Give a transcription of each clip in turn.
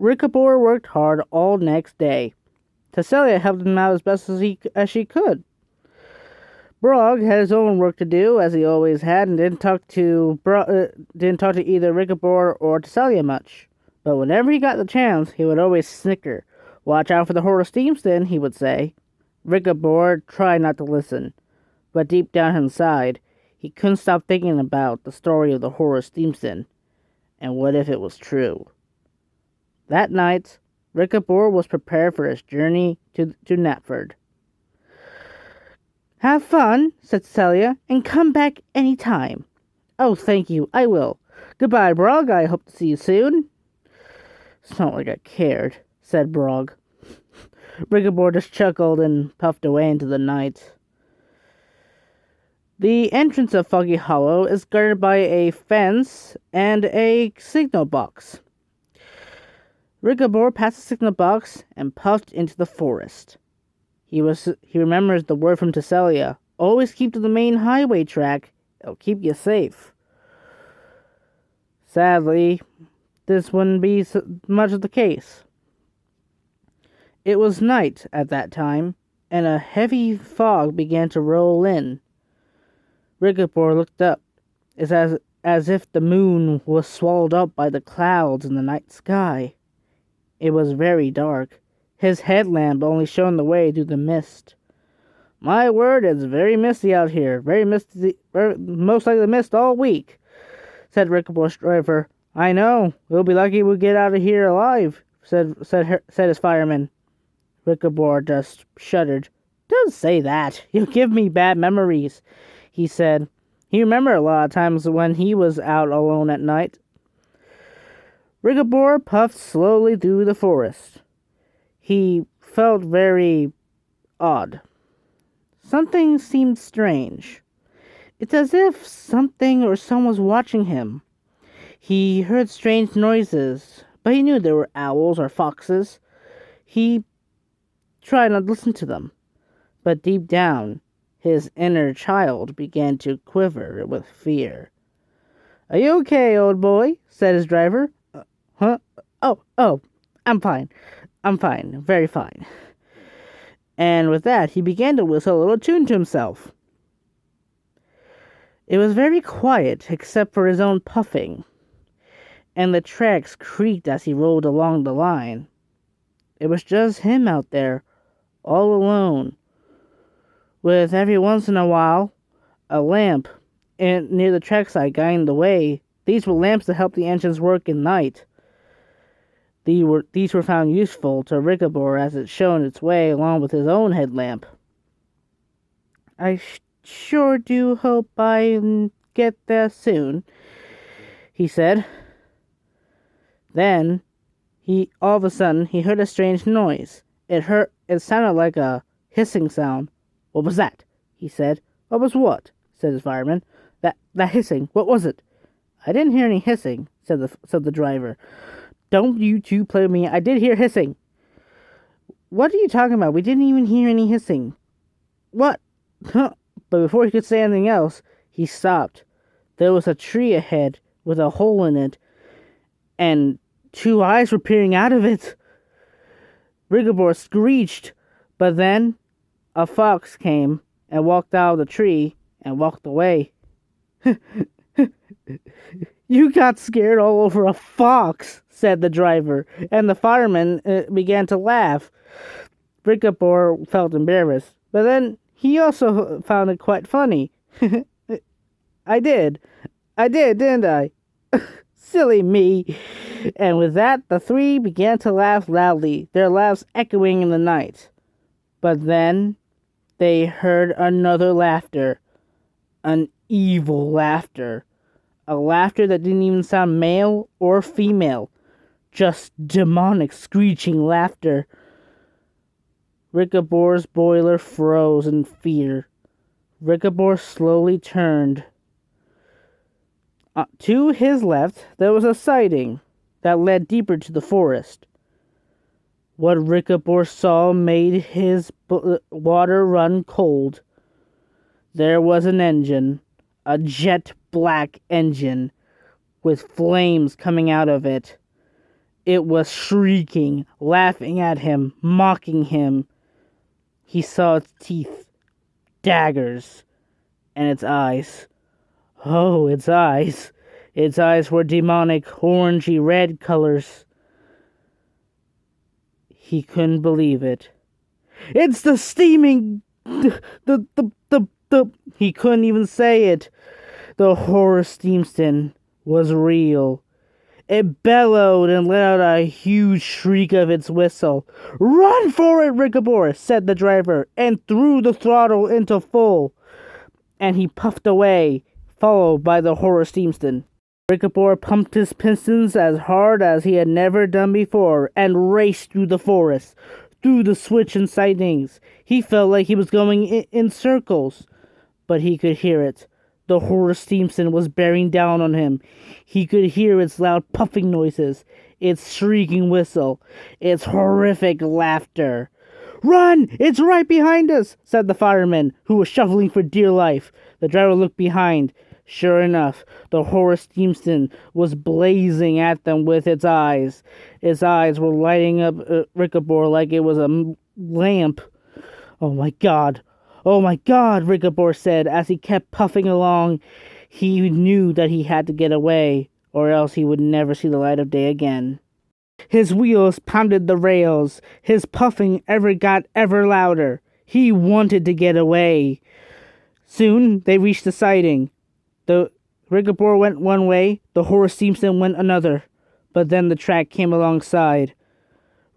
Rickabor worked hard all next day. Tesselia helped him out as best as she could. Brog had his own work to do, as he always had, and didn't talk to either Rickabor or Tesselia much. But whenever he got the chance, he would always snicker. "Watch out for the Horror Steamston," he would say. Rickabor tried not to listen, but deep down inside, he couldn't stop thinking about the story of the Horror Steamston, and what if it was true. That night, Rickabor was prepared for his journey to Knapford. "Have fun," said Celia, "and come back any time." "Oh, thank you, I will. Goodbye, Brog. I hope to see you soon." "It's not like I cared," said Brog. Rickabor just chuckled and puffed away into the night. The entrance of Foggy Hollow is guarded by a fence and a signal box. Rickabor passed the signal box and puffed into the forest. He remembers the word from Tesselia. "Always keep to the main highway track. It'll keep you safe." Sadly, this wouldn't be much of the case. It was night at that time, and a heavy fog began to roll in. Rickabor looked up. It's as if the moon was swallowed up by the clouds in the night sky. It was very dark. His headlamp only shone the way through the mist. "My word, it's very misty out here. Very misty, most likely mist all week," said Rickabor's driver. "I know. We'll be lucky we get out of here alive," said his fireman. Rickabor just shuddered. "Don't say that. You'll give me bad memories," he said. He remembered a lot of times when he was out alone at night. Rickabor puffed slowly through the forest. He felt very odd. Something seemed strange. It's as if something or someone was watching him. He heard strange noises, but he knew they were owls or foxes. He tried not to listen to them, but deep down, his inner child began to quiver with fear. "Are you okay, old boy?" said his driver. Huh? Oh, I'm fine. I'm fine, very fine." And with that, he began to whistle a little tune to himself. It was very quiet, except for his own puffing, and the tracks creaked as he rolled along the line. It was just him out there, all alone, with every once in a while a lamp near the trackside guiding the way. These were lamps to help the engines work at night. These were found useful to Rickabor as it shone its way along with his own headlamp. "I sure do hope I get there soon," he said. Then, all of a sudden, he heard a strange noise. It sounded like a hissing sound. "What was that?" he said. "What was what?" said his fireman. That hissing. What was it?" "I didn't hear any hissing," said the driver. "Don't you two play with me. I did hear hissing." "What are you talking about? We didn't even hear any hissing." "What?" But before he could say anything else, he stopped. There was a tree ahead with a hole in it, and 2 eyes were peering out of it. Rickabor screeched, but then a fox came and walked out of the tree and walked away. "You got scared all over a fox," said the driver, and the fireman began to laugh. Rickabor felt embarrassed, but then he also found it quite funny. I did, didn't I? Silly me." And with that, the three began to laugh loudly, their laughs echoing in the night. But then they heard another laughter, an evil laughter. A laughter that didn't even sound male or female, just demonic screeching laughter. Rickabor's boiler froze in fear. Rickabor slowly turned. To his left, there was a siding that led deeper to the forest. What Rickabor saw made his water run cold. There was an engine, a jet black engine, with flames coming out of it. It was shrieking, laughing at him, mocking him. He saw its teeth, daggers, and its eyes. Oh, its eyes. Its eyes were demonic, orangey red colors. He couldn't believe it. It's the steaming... He couldn't even say it. The horror steamston was real. It bellowed and let out a huge shriek of its whistle. "Run for it, Rickabor," said the driver, and threw the throttle into full. And he puffed away, followed by the horror steamston. Rickabor pumped his pistons as hard as he had never done before and raced through the forest, through the switch and sidings. He felt like he was going in circles, but he could hear it. The horror steamston was bearing down on him. He could hear its loud puffing noises, its shrieking whistle, its horrific laughter. "Run! It's right behind us!" said the fireman, who was shuffling for dear life. The driver looked behind. Sure enough, the horror steamston was blazing at them with its eyes. Its eyes were lighting up Rickabor like it was a lamp. "Oh my God! Oh my God," Rickabor said as he kept puffing along. He knew that he had to get away, or else he would never see the light of day again. His wheels pounded the rails. His puffing got ever louder. He wanted to get away. Soon they reached the siding. The Rickabor went one way, the horror steamston went another. But then the track came alongside.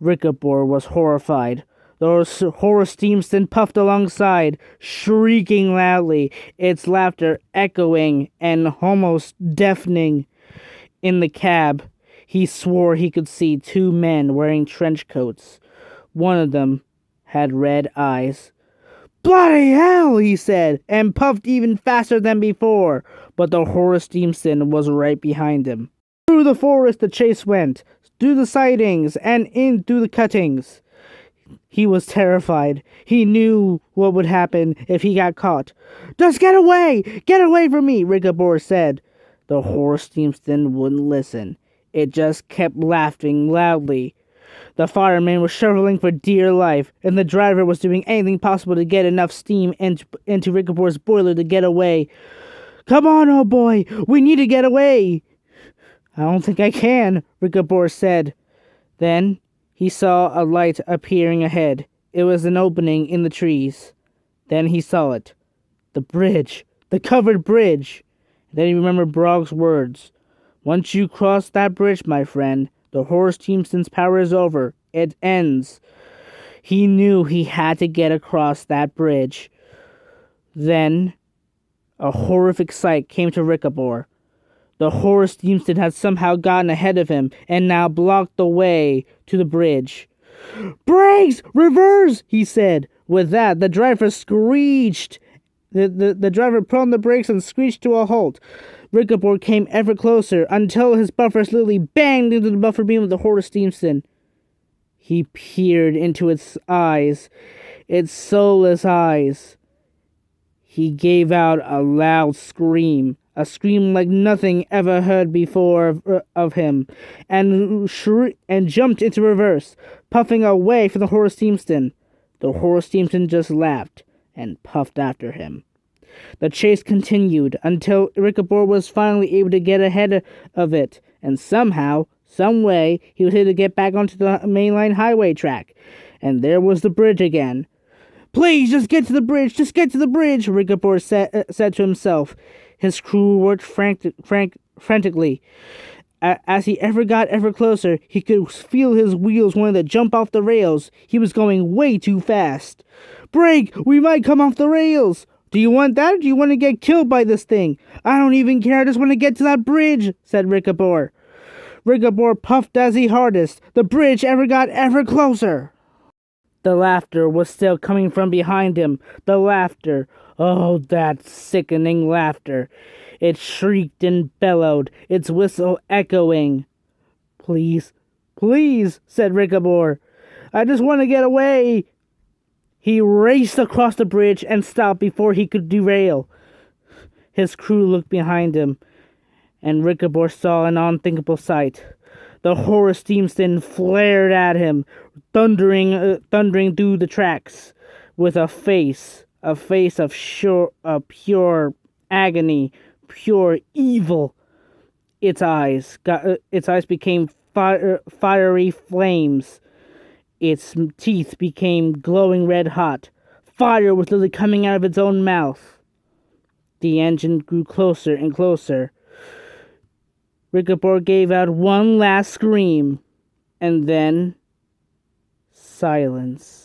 Rickabor was horrified. The horror steamston puffed alongside, shrieking loudly, its laughter echoing and almost deafening. In the cab, he swore he could see two men wearing trench coats. One of them had red eyes. "Bloody hell," he said, and puffed even faster than before, but the horror steamston was right behind him. Through the forest the chase went, through the sidings, and in through the cuttings. He was terrified. He knew what would happen if he got caught. "Just get away! Get away from me!" Rickabor said. The horror steamston wouldn't listen. It just kept laughing loudly. The fireman was shoveling for dear life, and the driver was doing anything possible to get enough steam into Rickabor's boiler to get away. "Come on, old boy! We need to get away!" "I don't think I can," Rickabor said. Then he saw a light appearing ahead. It was an opening in the trees. Then he saw it. The bridge. The covered bridge. Then he remembered Brog's words. "Once you cross that bridge, my friend, the horror steamston's power is over. It ends." He knew he had to get across that bridge. Then a horrific sight came to Rickabor. The horror steamston had somehow gotten ahead of him and now blocked the way to the bridge. "Brakes! Reverse!" he said. With that, the driver screeched. The driver put on the brakes and screeched to a halt. Rickabor came ever closer until his buffers literally banged into the buffer beam of the horror steamston. He peered into its eyes, its soulless eyes. He gave out a loud scream. A scream like nothing ever heard before of him, and jumped into reverse, puffing away from the horror steamston. The horror steamston just laughed and puffed after him. The chase continued until Rickabor was finally able to get ahead of it, and somehow, some way, he was able to get back onto the mainline highway track. And there was the bridge again. "Please, just get to the bridge! Just get to the bridge!" Rickabor said to himself. His crew worked frantically. As he got ever closer, he could feel his wheels wanting to jump off the rails. He was going way too fast. "Brake! We might come off the rails!" "Do you want that, or do you want to get killed by this thing?" "I don't even care. I just want to get to that bridge," said Rickabor. Rickabor puffed as he hardest. The bridge got ever closer. The laughter was still coming from behind him. The laughter. Oh, that sickening laughter. It shrieked and bellowed, its whistle echoing. "Please, please," said Rickabor. "I just want to get away." He raced across the bridge and stopped before he could derail. His crew looked behind him, and Rickabor saw an unthinkable sight. The horror steam then flared at him, thundering through the tracks, with a face of pure agony, pure evil. Its eyes became fiery flames. Its teeth became glowing red hot. Fire was literally coming out of its own mouth. The engine grew closer and closer. Rickabor gave out one last scream, and then silence.